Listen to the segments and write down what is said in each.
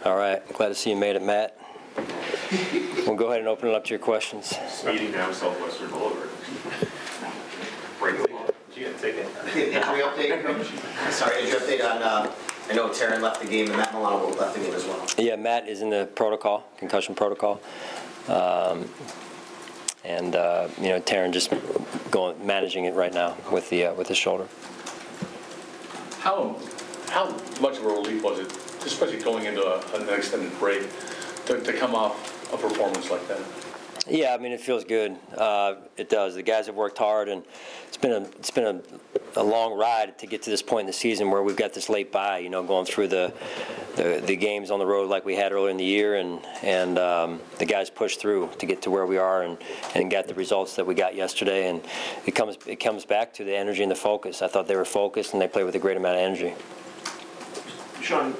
All right. Glad to see you made it, Matt. We'll go ahead and open it up to your questions. Speeding down Southwestern Boulevard. Break the law. Did you get a ticket? Injury update, Coach? Sorry, injury update on, I know Taryn left the game and Matt Milano left the game as well. Yeah, Matt is in the protocol, concussion protocol. Taryn just managing it right now with his shoulder. How much of a relief was it, especially going into an extended break, to come off a performance like that? Yeah, I mean, it feels good. It does. The guys have worked hard, and it's been a long ride to get to this point in the season where we've got this late bye. Going through the games on the road like we had earlier in the year, and the guys pushed through to get to where we are and got the results that we got yesterday. And it comes back to the energy and the focus. I thought they were focused and they played with a great amount of energy. Sean,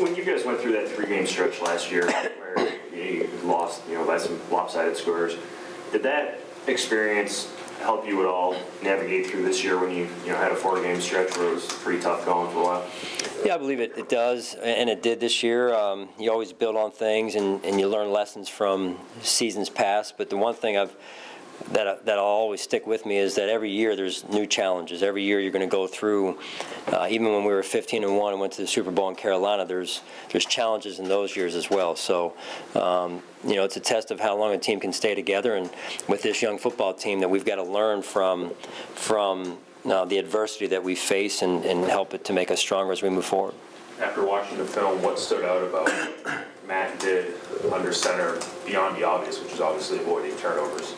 when you guys went through that 3-game stretch last year where you lost, by some lopsided scores, did that experience help you at all navigate through this year when you had a 4-game stretch where it was pretty tough going for a while? Yeah, I believe it does, and it did this year. You always build on things and you learn lessons from seasons past, but the one thing that'll always stick with me is that every year there's new challenges. Every year you're going to go through, even when we were 15-1 and went to the Super Bowl in Carolina, there's challenges in those years as well. So, it's a test of how long a team can stay together, and with this young football team that we've got to learn from the adversity that we face and help it to make us stronger as we move forward. After watching the film, what stood out about what Matt did under center beyond the obvious, which is obviously avoiding turnovers?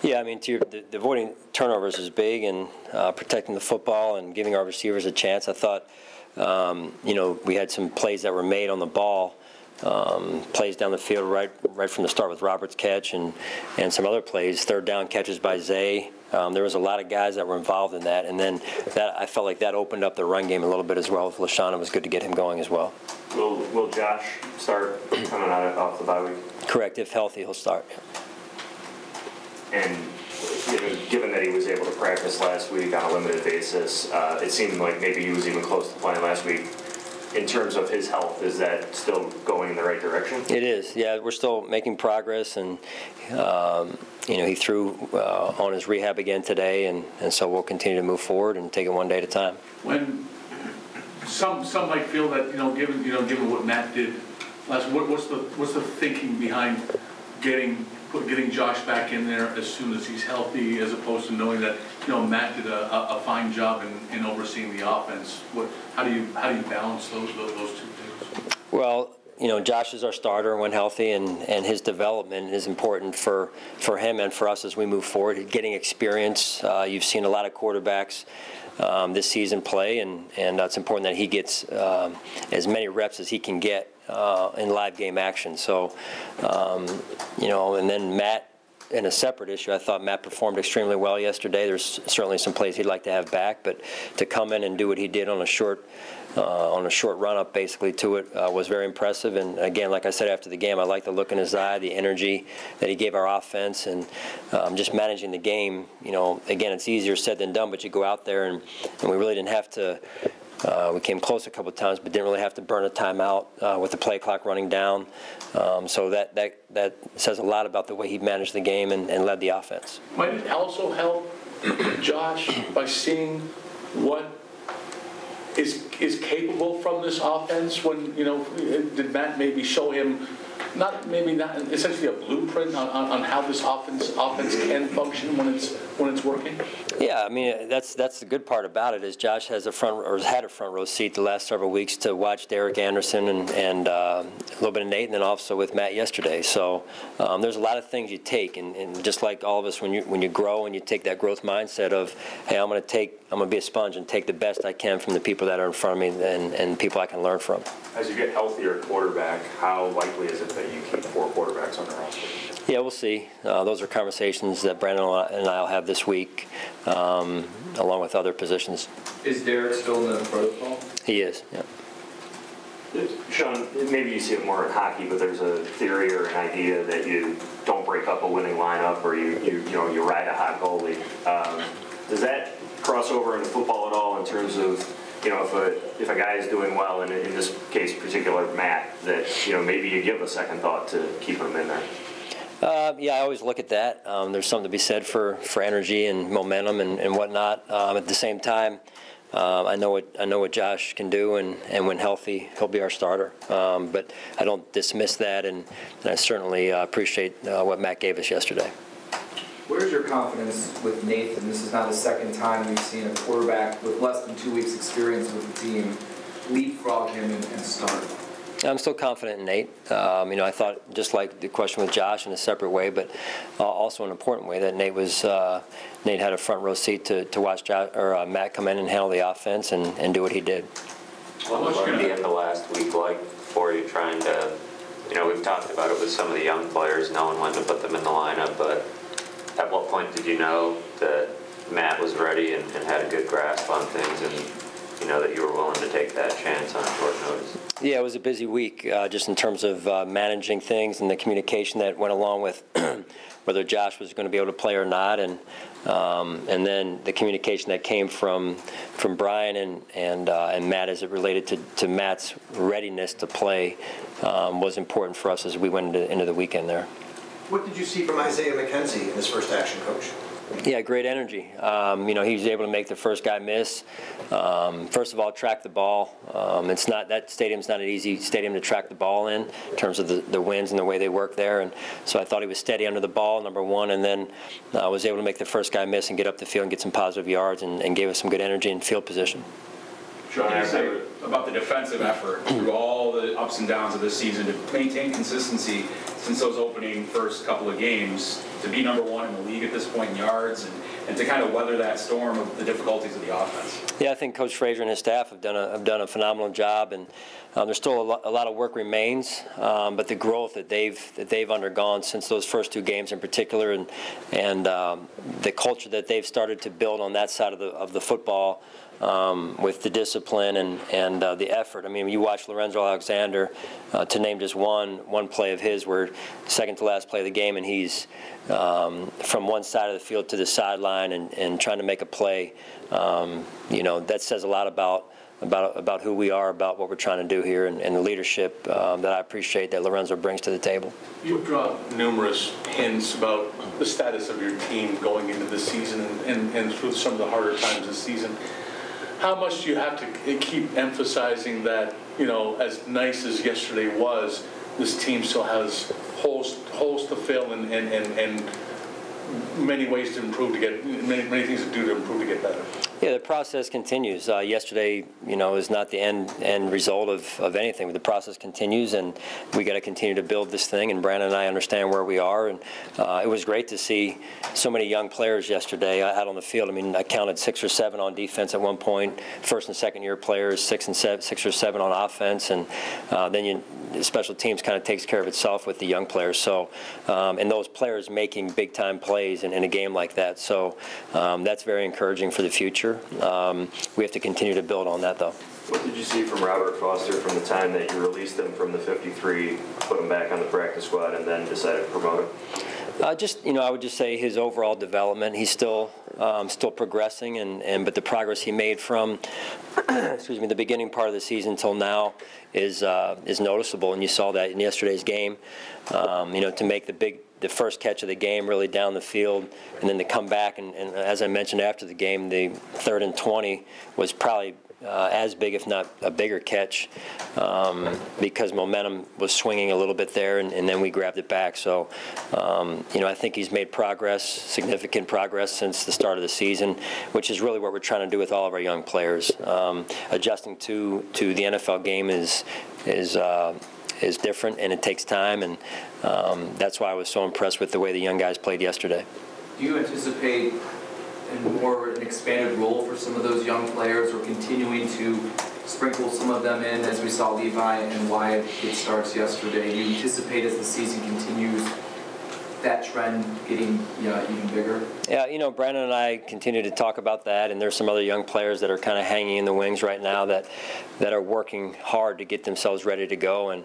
Yeah, I mean, the avoiding turnovers is big, and protecting the football and giving our receivers a chance. I thought, we had some plays that were made on the ball, plays down the field right from the start with Robert's catch, and some other plays, third down catches by Zay. There was a lot of guys that were involved in that, and then I felt like that opened up the run game a little bit as well with LaShawn. It was good to get him going as well. Will Josh start coming off the bye week? Correct. If healthy, he'll start. And given that he was able to practice last week on a limited basis, it seemed like maybe he was even close to playing last week. In terms of his health, is that still going in the right direction? It is. Yeah, we're still making progress, and he threw on his rehab again today, and so we'll continue to move forward and take it one day at a time. When some might feel that given what Matt did last, what's the thinking behind getting Josh back in there as soon as he's healthy, as opposed to knowing that Matt did a fine job in overseeing the offense? How do you balance those two things? Well, Josh is our starter when healthy, and his development is important for him and for us as we move forward. Getting experience, you've seen a lot of quarterbacks this season play, and it's important that he gets as many reps as he can get in live game action. So, and then Matt, in a separate issue, I thought Matt performed extremely well yesterday. There's certainly some plays he'd like to have back, but to come in and do what he did on a short run-up basically to it was very impressive. And again, like I said after the game, I like the look in his eye, the energy that he gave our offense, and just managing the game. Again, it's easier said than done, but you go out there and we really didn't have to. We came close a couple of times, but didn't really have to burn a timeout with the play clock running down. So that says a lot about the way he managed the game and led the offense. Might it also help Josh by seeing what is capable from this offense? When did Matt maybe show him not essentially a blueprint on how this offense can function when it's working? Yeah, I mean that's the good part about it is Josh has had a front row seat the last several weeks to watch Derek Anderson and a little bit of Nate, and then also with Matt yesterday. So there's a lot of things you take, and just like all of us, when you grow and you take that growth mindset of, hey, I'm going to be a sponge and take the best I can from the people that are in front of me and people I can learn from. As you get healthier at quarterback, how likely is it that you keep 4 quarterbacks on the roster? Yeah, we'll see. Those are conversations that Brandon and I will have this week, along with other positions. Is Derek still in the protocol? He is, yeah. Sean, maybe you see it more in hockey, but there's a theory or an idea that you don't break up a winning lineup, or you ride a hot goalie. Does that cross over into football at all in terms of if a guy is doing well, and in this case, particular Matt, that maybe you give a second thought to keep him in there. Yeah, I always look at that. There's something to be said for energy and momentum and whatnot. At the same time, I know what Josh can do, and when healthy, he'll be our starter. But I don't dismiss that, and I certainly appreciate what Matt gave us yesterday. Where's your confidence with Nathan? This is now the second time we've seen a quarterback with less than 2 weeks' experience with the team leapfrog him and start. I'm still confident in Nate. I thought, just like the question with Josh, in a separate way, but also an important way, that Nate had a front row seat to watch Matt come in and handle the offense and do what he did. What was going to be in the last week like for you, trying to, we've talked about it with some of the young players, knowing when to put them in the lineup, but at what point did you know that Matt was ready and had a good grasp on things, and that you were willing to take that chance on short notice? Yeah, it was a busy week, just in terms of managing things and the communication that went along with whether Josh was going to be able to play or not, and then the communication that came from Brian and Matt as it related to Matt's readiness to play was important for us as we went into the weekend there. What did you see from Isaiah McKenzie in his first action, Coach? Yeah, great energy. He was able to make the first guy miss. First of all, track the ball. That stadium's not an easy stadium to track the ball in terms of the winds and the way they work there. And so I thought he was steady under the ball, number one, and then was able to make the first guy miss and get up the field and get some positive yards and gave us some good energy and field position. What do you say about the defensive effort through all the ups and downs of this season to maintain consistency since those opening first couple of games, to be number one in the league at this point in yards, and to kind of weather that storm of the difficulties of the offense? Yeah, I think Coach Frazier and his staff have done a phenomenal job, and there's still a lot of work remains, but the growth that they've undergone since those first two games in particular, and the culture that they've started to build on that side of the football, with the discipline and the effort. I mean, you watch Lorenzo Alexander, to name just one play of his, where second to last play of the game, and he's from one side of the field to the sideline and trying to make a play. That says a lot about who we are, about what we're trying to do here, and the leadership that I appreciate that Lorenzo brings to the table. You've dropped numerous hints about the status of your team going into this season and through some of the harder times this season. How much do you have to keep emphasizing that, as nice as yesterday was, this team still has holes to fill and many ways to improve, to get many things to do to improve, to get better? Yeah, the process continues. Yesterday, is not the end result of anything. But the process continues, and we got to continue to build this thing. And Brandon and I understand where we are, and it was great to see so many young players yesterday out on the field. I mean, I counted 6 or 7 on defense at one point. First and second year players, 6 or 7 on offense, and then special teams kind of takes care of itself with the young players. So, and those players making big time plays in a game like that. So that's very encouraging for the future. We have to continue to build on that, though. What did you see from Robert Foster from the time that you released him from the 53, put him back on the practice squad, and then decided to promote him? I would just say his overall development. He's still progressing, but the progress he made from, the beginning part of the season till now is noticeable, and you saw that in yesterday's game. To make the first catch of the game really down the field, and then to come back and as I mentioned after the game, the 3rd and 20 was probably as big, if not a bigger catch, because momentum was swinging a little bit there, and then we grabbed it back. So, I think he's made progress, significant progress since the start of the season, which is really what we're trying to do with all of our young players. Adjusting to the NFL game is different, and it takes time, and that's why I was so impressed with the way the young guys played yesterday. Do you anticipate an expanded role for some of those young players, or continuing to sprinkle some of them in, as we saw Levi and Wyatt get starts yesterday? Do you anticipate, as the season continues, that trend getting even bigger? Yeah, Brandon and I continue to talk about that, and there's some other young players that are kind of hanging in the wings right now that are working hard to get themselves ready to go. And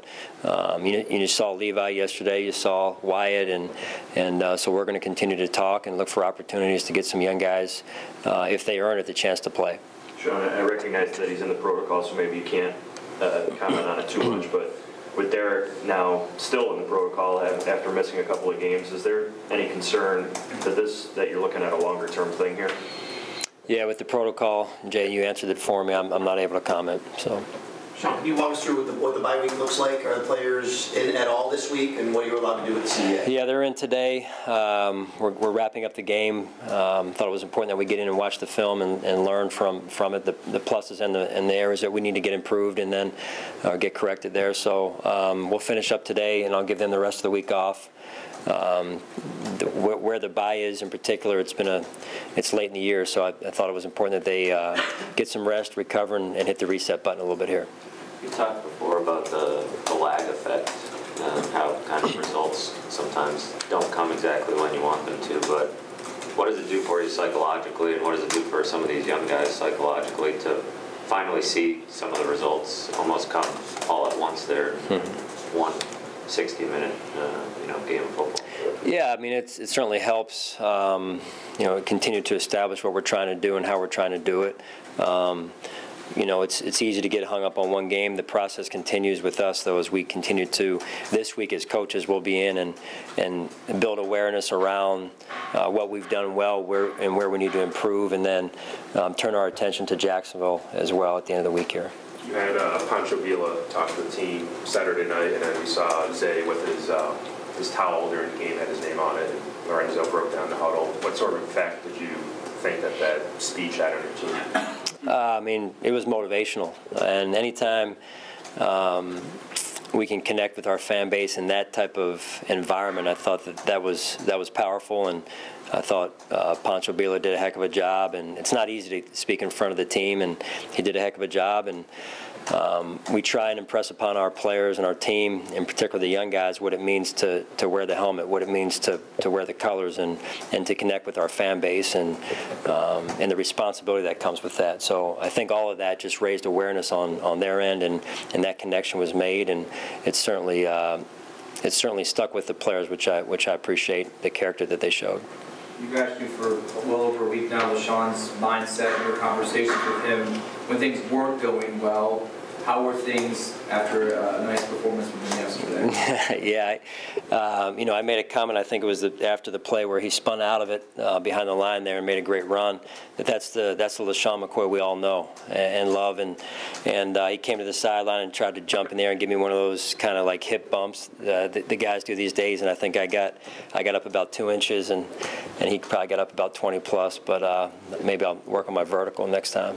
you saw Levi yesterday, you saw Wyatt, and so we're going to continue to talk and look for opportunities to get some young guys, if they earn it, the chance to play. Sean, I recognize that he's in the protocol, so maybe you can't comment on it too much, but with Derek now still in the protocol after missing a couple of games, is there any concern that you're looking at a longer-term thing here? Yeah, with the protocol, Jay, you answered it for me. I'm not able to comment. So. Sean, can you walk us through what the bye week looks like? Are the players in at all this week, and what are you allowed to do with the CBA? Yeah, they're in today. We're wrapping up the game. Thought it was important that we get in and watch the film and learn from it, the pluses and the areas that we need to get improved and then get corrected there. So we'll finish up today, and I'll give them the rest of the week off. Where the bye is in particular, it's late in the year, so I thought it was important that they get some rest, recover, and hit the reset button a little bit here. You talked before about the lag effect and how kind of results sometimes don't come exactly when you want them to, but what does it do for you psychologically, and what does it do for some of these young guys psychologically to finally see some of the results almost come all at once there in one 60-minute game of football? Yeah, I mean, it certainly helps, continue to establish what we're trying to do and how we're trying to do it. It's easy to get hung up on one game. The process continues with us, though, as we continue to, this week as coaches, we'll be in and build awareness around what we've done well and where we need to improve, and then turn our attention to Jacksonville as well at the end of the week here. You had Pancho Villa talk to the team Saturday night, and then we saw Zay with his towel during the game had his name on it, and Lorenzo broke down the huddle. What sort of effect did you think that speech had on your team? I mean, it was motivational, and anytime we can connect with our fan base in that type of environment, I thought that was powerful, and I thought Pancho Villa did a heck of a job, and it's not easy to speak in front of the team, and he did a heck of a job, and we try and impress upon our players and our team, in particular the young guys, what it means to wear the helmet, what it means to wear the colors, and to connect with our fan base, and the responsibility that comes with that. So I think all of that just raised awareness on their end, and that connection was made, and it's certainly stuck with the players, which I appreciate the character that they showed. You've asked you for well over a week now, LaShawn's mindset and your conversations with him when things weren't going well. How were things after a nice performance from him yesterday? Yeah, I made a comment, I think it was after the play where he spun out of it behind the line there and made a great run. That's the LaShawn McCoy we all know and love, and he came to the sideline and tried to jump in there and give me one of those kind of like hip bumps the guys do these days, and I think I got up about 2 inches, and he probably got up about 20 plus, but maybe I'll work on my vertical next time.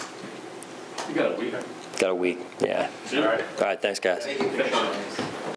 You got a week. Got a week, yeah. All right. All right, thanks, guys. Thank you.